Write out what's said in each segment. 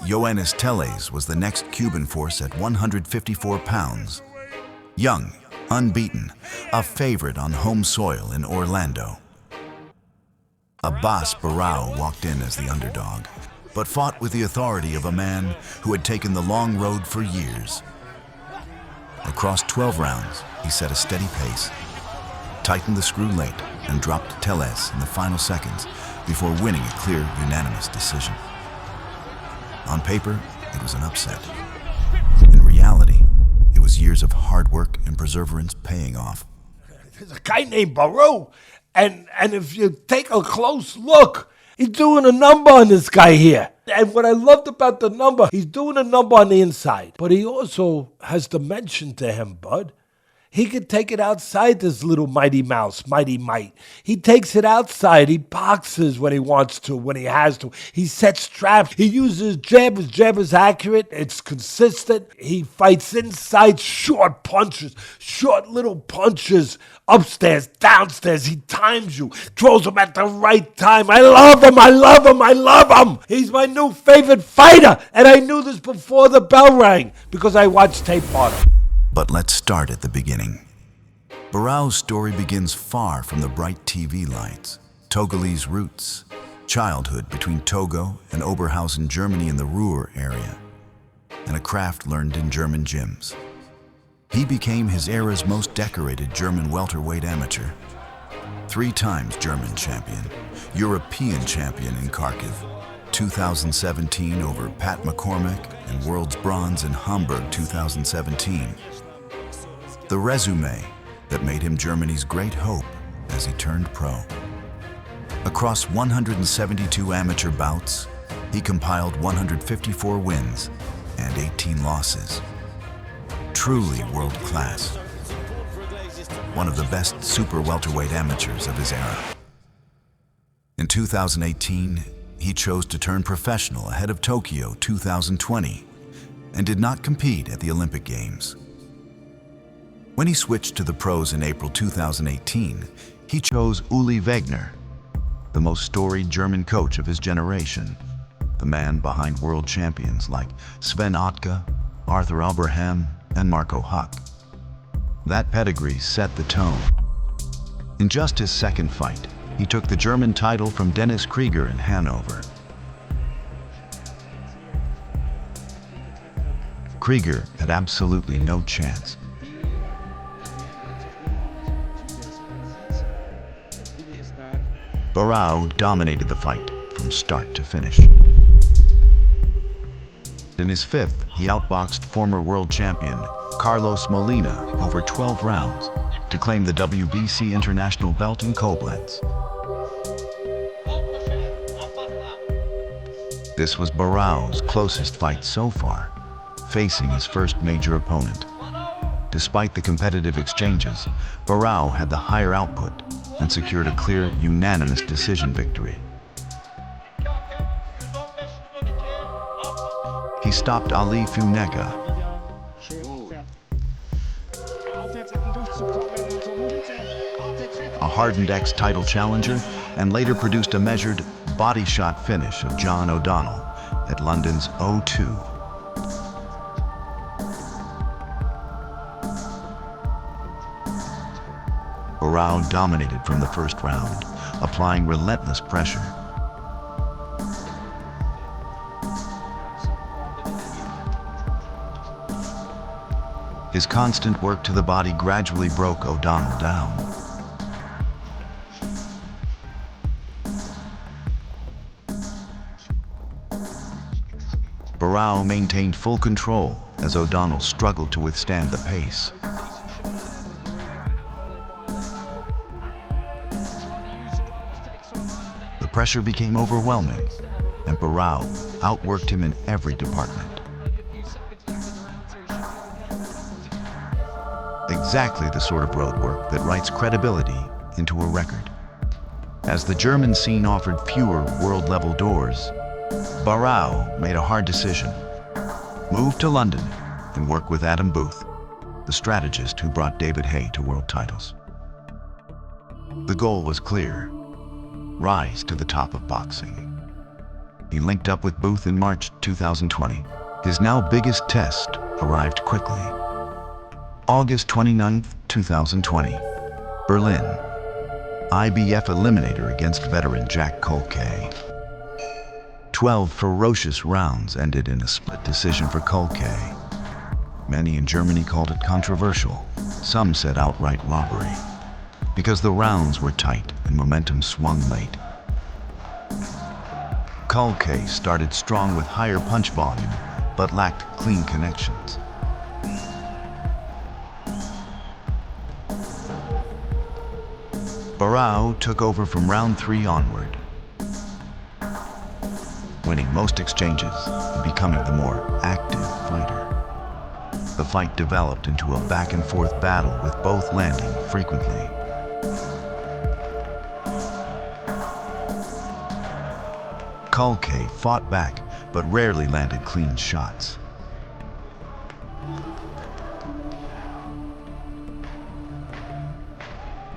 Yoenis Tellez was the next Cuban force at 154 pounds. Young, unbeaten, a favorite on home soil in Orlando. Abass Baraou walked in as the underdog, but fought with the authority of a man who had taken the long road for years. Across 12 rounds, he set a steady pace, tightened the screw late, and dropped Tellez in the final seconds before winning a clear, unanimous decision. On paper, it was an upset. In reality, it was years of hard work and perseverance paying off. There's a guy named Baraou, and if you take a close look, he's doing a number on this guy here. And what I loved about the number, he's doing a number on the inside, but he also has dimension to him, bud. He could take it outside, this little mighty mouse, mighty might. He takes it outside. He boxes when he wants to, when he has to. He sets traps. He uses jab. His jab is accurate. It's consistent. He fights inside, short punches, short little punches, upstairs, downstairs. He times you, throws them at the right time. I love him. I love him. I love him. He's my new favorite fighter. And I knew this before the bell rang because I watched tape on him. But let's start at the beginning. Baraou's story begins far from the bright TV lights. Togolese roots, childhood between Togo and Oberhausen, Germany in the Ruhr area, and a craft learned in German gyms. He became his era's most decorated German welterweight amateur. 3 times German champion, European champion in Kharkiv, 2017 over Pat McCormick, and world's bronze in Hamburg 2017. The resume that made him Germany's great hope as he turned pro. Across 172 amateur bouts, he compiled 154 wins and 18 losses. Truly world class. One of the best super welterweight amateurs of his era. In 2018, he chose to turn professional ahead of Tokyo 2020 and did not compete at the Olympic Games. When he switched to the pros in April 2018, he chose Uli Wegner, the most storied German coach of his generation, the man behind world champions like Sven Ottke, Arthur Abraham, and Marco Huck. That pedigree set the tone. In just his second fight, he took the German title from Dennis Krieger in Hanover. Krieger had absolutely no chance. Baraou dominated the fight from start to finish. In his 5th, he outboxed former world champion Carlos Molina over 12 rounds to claim the WBC international belt in Koblenz. This was Baraou's closest fight so far, facing his first major opponent. Despite the competitive exchanges, Baraou had the higher output and secured a clear, unanimous decision victory. He stopped Ali Funeka, a hardened ex-title challenger, and later produced a measured body shot finish of John O'Donnell at London's O2. Baraou dominated from the first round, applying relentless pressure. His constant work to the body gradually broke O'Donnell down. Baraou maintained full control as O'Donnell struggled to withstand the pace. The pressure became overwhelming, and Baraou outworked him in every department. Exactly the sort of road work that writes credibility into a record. As the German scene offered fewer world-level doors, Baraou made a hard decision. Move to London and work with Adam Booth, the strategist who brought David Haye to world titles. The goal was clear: rise to the top of boxing. He linked up with Booth in March 2020. His now biggest test arrived quickly. August 29, 2020, Berlin. IBF eliminator against veteran Jack Culcay. 12 ferocious rounds ended in a split decision for Culcay. Many in Germany called it controversial. Some said outright robbery, because the rounds were tight and momentum swung late. Culcay started strong with higher punch volume, but lacked clean connections. Baraou took over from round 3 onward, winning most exchanges and becoming the more active fighter. The fight developed into a back-and-forth battle with both landing frequently. Culcay fought back, but rarely landed clean shots.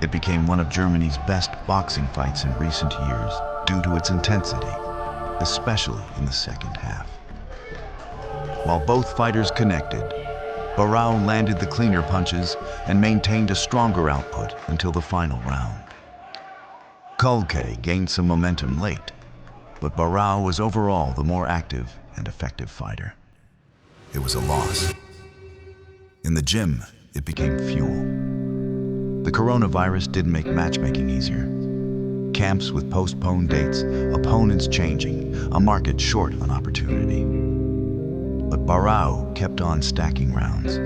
It became one of Germany's best boxing fights in recent years due to its intensity, especially in the second half. While both fighters connected, Baraou landed the cleaner punches and maintained a stronger output until the final round. Culcay gained some momentum late, but Baraou was overall the more active and effective fighter. It was a loss. In the gym, it became fuel. The coronavirus didn't make matchmaking easier. Camps with postponed dates, opponents changing, a market short on opportunity. But Baraou kept on stacking rounds.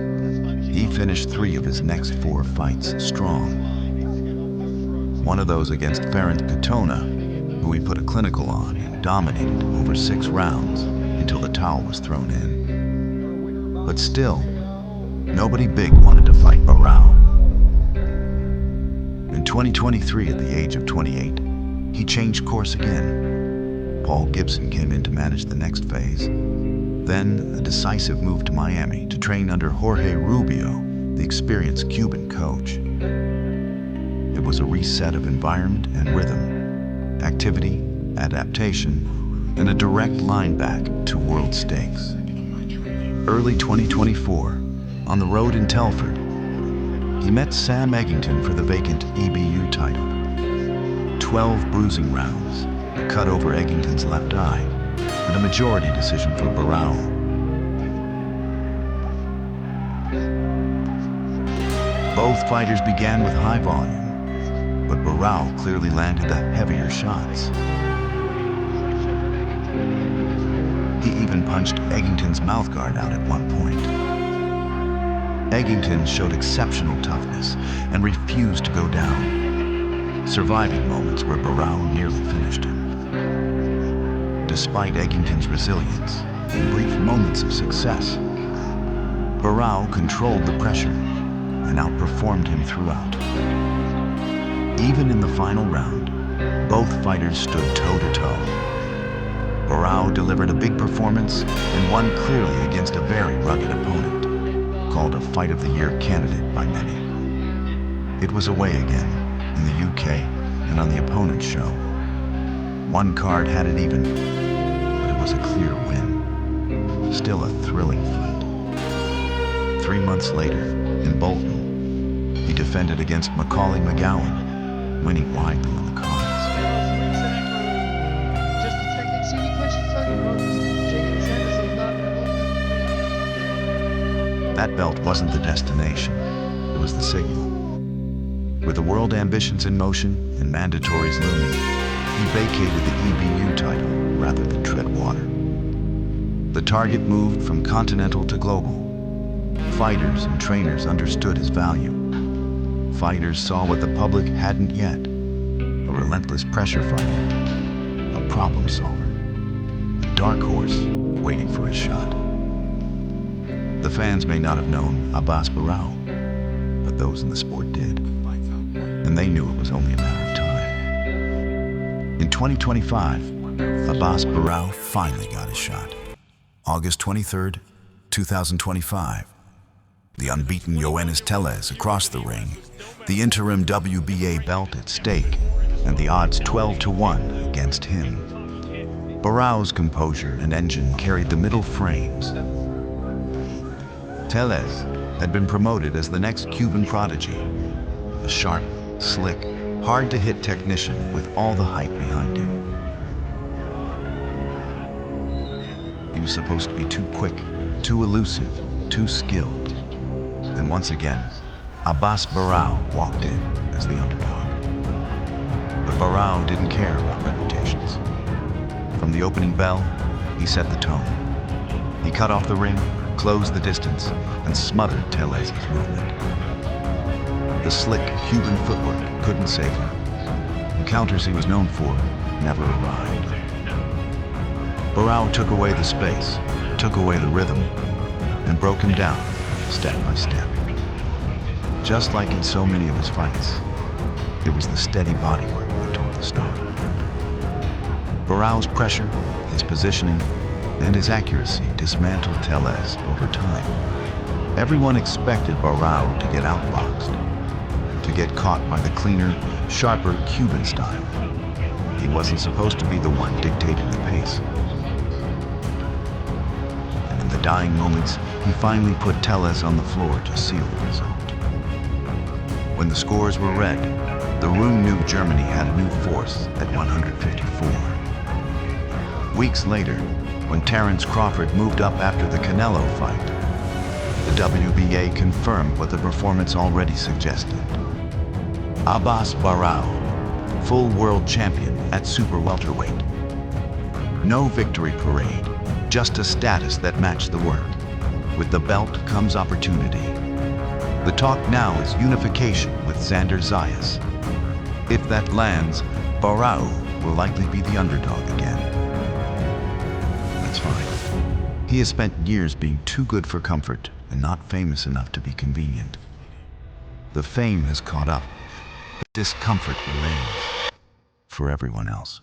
He finished 3 of his next 4 fights strong. One of those against Katona, who he put a clinical on and dominated over 6 rounds until the towel was thrown in. But still, nobody big wanted to fight Baraou. In 2023, at the age of 28, he changed course again. Paul Gibson came in to manage the next phase. Then, a decisive move to Miami to train under Jorge Rubio, the experienced Cuban coach. It was a reset of environment and rhythm, activity, adaptation, and a direct line back to world stakes. Early 2024, on the road in Telford, he met Sam Eggington for the vacant EBU title. 12 bruising rounds, a cut over Eggington's left eye, and a majority decision for Baraou. Both fighters began with high volume, but Baraou clearly landed the heavier shots. He even punched Eggington's mouthguard out at one point. Eggington showed exceptional toughness and refused to go down, surviving moments where Baraou nearly finished him. Despite Eggington's resilience and brief moments of success, Baraou controlled the pressure and outperformed him throughout. Even in the final round, both fighters stood toe-to-toe. Baraou delivered a big performance and won clearly against a very rugged opponent, called a Fight of the Year candidate by many. It was away again, in the UK and on the opponent's show. One card had it even, but it was a clear win. Still a thrilling fight. 3 months later, in Bolton, he defended against McGowan, winning widely on the cards. That belt wasn't the destination, it was the signal. With the world ambitions in motion and mandatories looming, he vacated the EBU title rather than tread water. The target moved from continental to global. Fighters and trainers understood his value. Fighters saw what the public hadn't yet: a relentless pressure fighter, a problem solver, a dark horse waiting for his shot. The fans may not have known Abass Baraou, but those in the sport did. And they knew it was only a matter of time. In 2025, Abass Baraou finally got his shot. August 23rd, 2025. The unbeaten Tellez across the ring, the interim WBA belt at stake, and the odds 12-1 against him. Baraou's composure and engine carried the middle frames. Tellez had been promoted as the next Cuban prodigy, a sharp, slick, hard-to-hit technician with all the hype behind him. He was supposed to be too quick, too elusive, too skilled. And once again, Abass Baraou walked in as the underdog. But Baraou didn't care about reputations. From the opening bell, he set the tone. He cut off the ring, closed the distance, and smothered Tellez's movement. The slick Cuban footwork couldn't save him. The counters he was known for never arrived. Baraou took away the space, took away the rhythm, and broke him down step by step. Just like in so many of his fights, it was the steady bodywork that tore the stone. Baraou's pressure, his positioning, and his accuracy dismantled Tellez over time. Everyone expected Baraou to get outboxed, to get caught by the cleaner, sharper Cuban style. He wasn't supposed to be the one dictating the pace. And in the dying moments, he finally put Tellez on the floor to seal the result. When the scores were read, the room knew Germany had a new force at 154. Weeks later, when Terence Crawford moved up after the Canelo fight, the WBA confirmed what the performance already suggested. Abass Baraou, full world champion at super welterweight. No victory parade, just a status that matched the work. With the belt comes opportunity. The talk now is unification with Xander Zayas. If that lands, Baraou will likely be the underdog again. That's fine. He has spent years being too good for comfort and not famous enough to be convenient. The fame has caught up, but discomfort remains for everyone else.